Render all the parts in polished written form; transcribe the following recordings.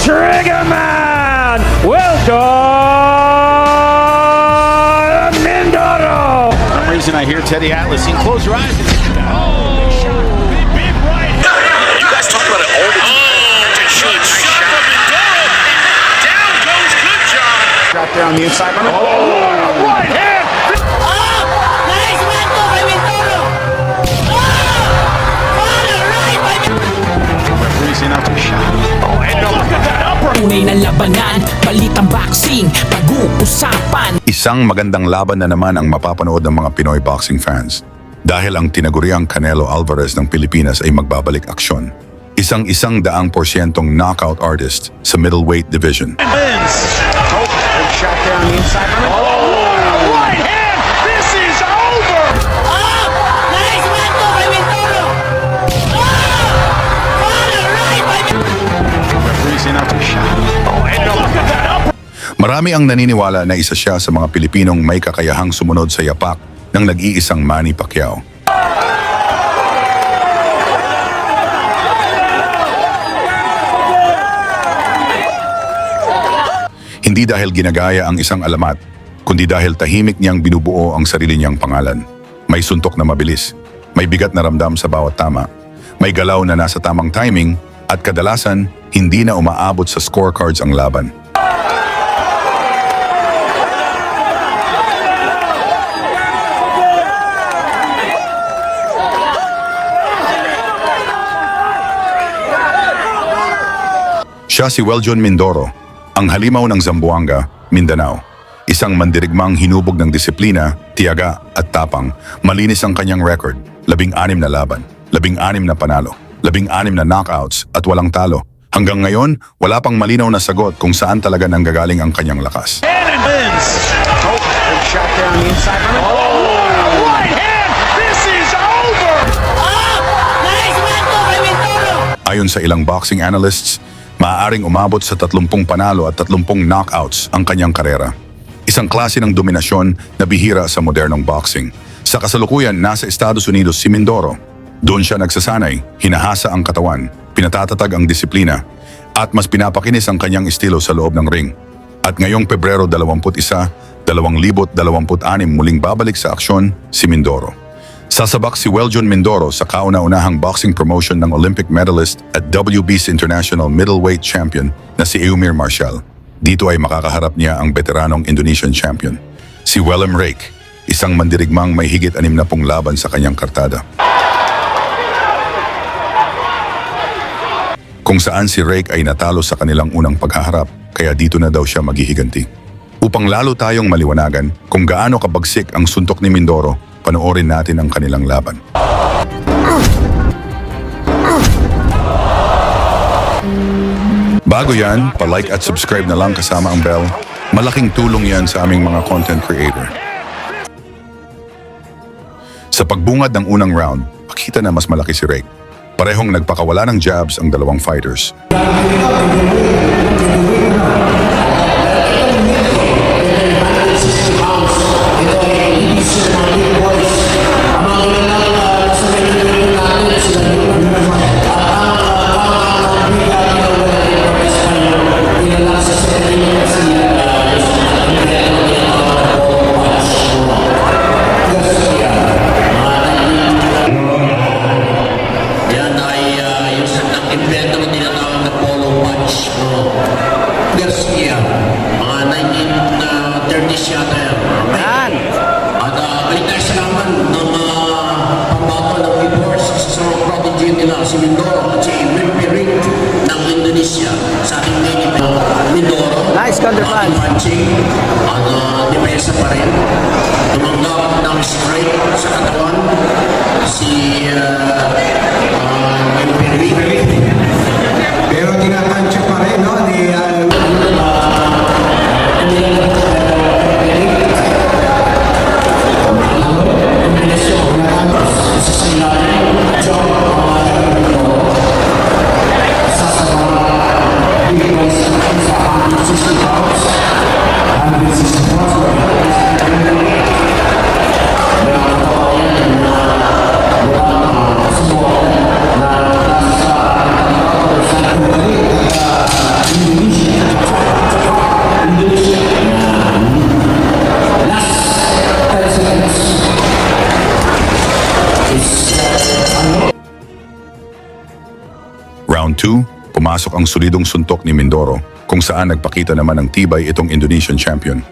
Triggerman, Weldon Mindoro. For some reason I hear Teddy Atlas. You close your eyes. Big right. You guys talk about it all the time. Shot from Mindoro. Down goes Good Job. Drop there on the inside. Right hand. Nice one to by Mindoro. Right by Referee's in after shot. And look at that upper. Tunay na labanan, balitang boxing, pag-uusapan. Isang magandang laban na naman ang mapapanood ng mga Pinoy boxing fans dahil ang tinaguriang Canelo Alvarez ng Pilipinas ay magbabalik aksyon. Isang-100% knockout artist sa middleweight division. Wins. Shot there on the inside. Right hand. This is over. Nice one to by Mindoro. Right by Referee's in after shot. And look at that upper. Marami ang naniniwala na isa siya sa mga Pilipinong may kakayahang sumunod sa yapak ng nag-iisang Manny Pacquiao. Hindi dahil ginagaya ang isang alamat, kundi dahil tahimik niyang binubuo ang sarili niyang pangalan. May suntok na mabilis, may bigat na ramdam sa bawat tama, may galaw na nasa tamang timing, at kadalasan, hindi na umaabot sa scorecards ang laban. Siya si Weldon Mindoro, ang halimaw ng Zamboanga, Mindanao. Isang mandirigmang hinubog ng disiplina, tiyaga at tapang. Malinis ang kanyang record, 16 na laban, 16 na panalo, 16 na knockouts at walang talo. Hanggang ngayon, wala pang malinaw na sagot kung saan talaga nanggagaling ang kanyang lakas. Wins. Shot there on the inside. Right hand. This is over. Nice one to by Mindoro. Ayon sa ilang boxing analysts, maaaring umabot sa 30 panalo at 30 knockouts ang kanyang karera. Isang klase ng dominasyon na bihira sa modernong boxing. Sa kasalukuyan, nasa Estados Unidos si Mindoro. Doon siya nagsasanay, hinahasa ang katawan, pinatatatag ang disiplina, at mas pinapakinis ang kanyang estilo sa loob ng ring. At ngayong Pebrero 21, 2026 muling babalik sa aksyon si Mindoro. Sasabak si Weldon Mindoro sa kauna-unahang boxing promotion ng Olympic medalist at WBC International Middleweight Champion na si Eumir Marcial. Dito ay makakaharap niya ang veteranong Indonesian champion, si Willem Rake, isang mandirigmang may higit 60 laban sa kanyang kartada. Kung saan si Rake ay natalo sa kanilang unang paghaharap, kaya dito na daw siya maghihiganti. Upang lalo tayong maliwanagan kung gaano kabagsik ang suntok ni Mindoro, panoorin natin ang kanilang laban. Bago yan, pa-like at subscribe na lang kasama ang bell. Malaking tulong yan sa aming mga content creator. Sa pagbungad ng unang round, makita na mas malaki si Rake. Parehong nagpakawala ng jabs ang dalawang fighters. Yan ay yung ng invento na tinatawag na polo punch. Garcia, mga 1930s yata yan. At balik tayo sa laman ng pambato ng P-Force sa mga prodigy nila, si Mindoro at si Mimpiring ng Indonesia sa ating main event. Mindoro, Nice counterpunch. punching, depensa pa rin. Tumanggap ng straight sa katawan si Mimpiring. Pero tinatansya pa rin, no? ang solidong suntok ni Mindoro, kung saan nagpakita naman ng tibay itong Indonesian champion.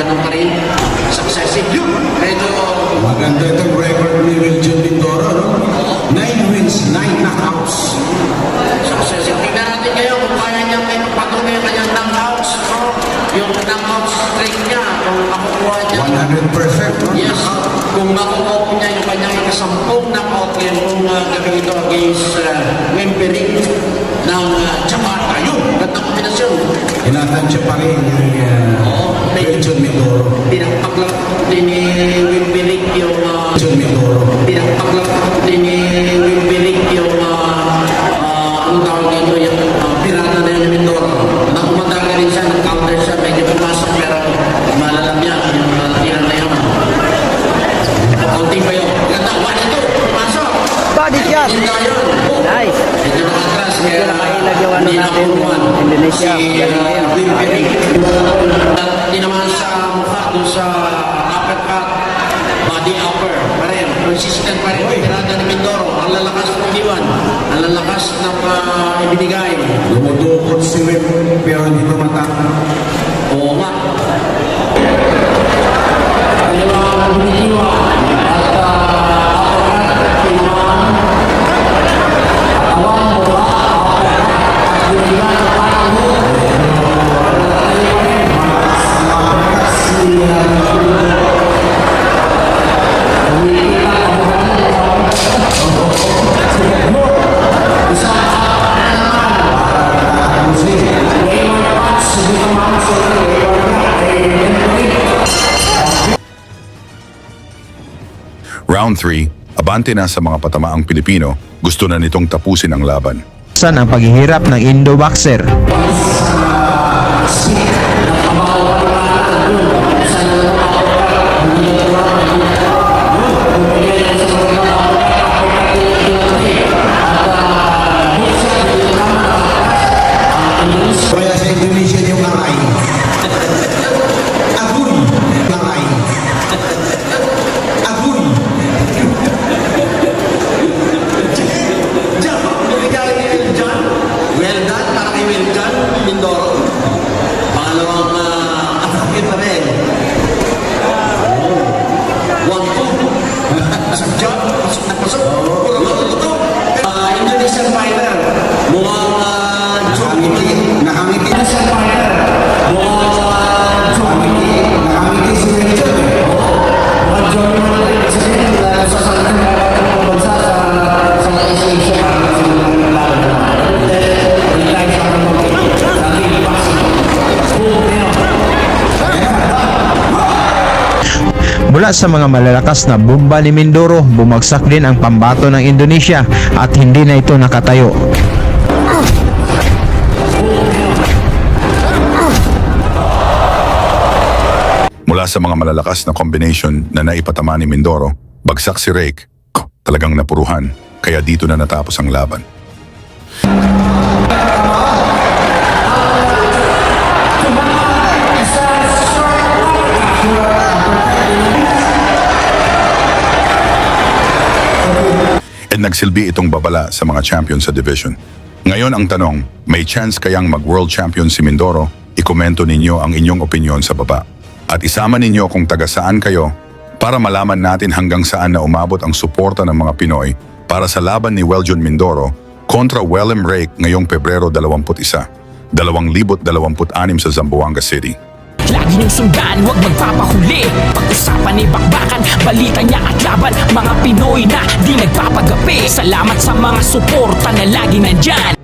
Ganun pa rin. Successive. Medyo Maganda itong record ni Wiljon Mindoro, no? 9 wins, 9 knockouts. successive. Tingnan natin ngayon kung kaya niya may patuloy yung kanyang knockouts. No? Yung knockout streak niya, kung makukuha niya. 100%, no? Yes, kung makukuha po niya yung kanyang ikasampung knockout game kung gabi ito against Wimperik ng Jakarta. Yun, gandang kombinasyon. Tinatansya pa rin ni Wiljon Mindoro. Pinagpaklap din ni Wimperik yung Wiljon Mindoro. pinagpaklap din ni Wimperik yung anong tawag dito, yung pirata na yun ni Mindoro. Nakumandaga rin siya, nag-counter siya, medyo pumasok pero malalam niya yung tira na yun. Counting pa yun. Ganda, 1-2, pumasok. Body shot. Hindi na yun. Nice. Medyo nakatras kaya mahirap yung ano hindi na natin, kuruan. Indonesia. Si Galing ngayon. Wimperik. Hindi naman sa mukha doon sa uppercut, body upper pa rin. Consistent pa rin. Pirata ni Mindoro. Ang lalakas ng iniwan. Ang lalakas ng ibinigay. Lumudukot si Wim, pero hindi tumata. Oo nga. Kaliwang bumitiwa. At uppercut, tinamaan. Awang mula, uppercut. Binigyan ng parang Round 3, abante na sa mga patamaang Pilipino, gusto na nitong tapusin ang laban. Saan ang paghihirap ng Indo-Boxer? Kaya sa Indonesia yung aray. Agoy. Aray. Agoy. well done para kay Wiljon Mindoro. Pangalawang atake pa rin. One two. Pasok dyan. Pasok na pasok. Puro. Indonesian fighter. Mukhang Nakangiti. Indonesian fighter. Mukhang Nakangiti si Wiljon. Johnny Manoy kasi sa salang ng bansa sa Asia Mula sa mga malalakas na bomba ni Mindoro, bumagsak din ang pambato ng Indonesia at hindi na ito nakatayo. Mula sa mga malalakas na combination na naipatama ni Mindoro, bagsak si Rake, talagang napuruhan, kaya dito na natapos ang laban. At nagsilbi itong babala sa mga champion sa division. Ngayon ang tanong, may chance kayang mag-world champion si Mindoro? Ikomento ninyo ang inyong opinyon sa baba. At isama ninyo kung taga saan kayo para malaman natin hanggang saan na umabot ang suporta ng mga Pinoy para sa laban ni Wiljon Mindoro kontra Willem Rake ngayong Pebrero 21, 2026 sa Zamboanga City. Lagi niyong sundan, huwag magpapahuli. Pag-usapan ni bakbakan, balita niya at laban. Mga Pinoy na di nagpapagapi. Salamat sa mga suporta na lagi nandyan.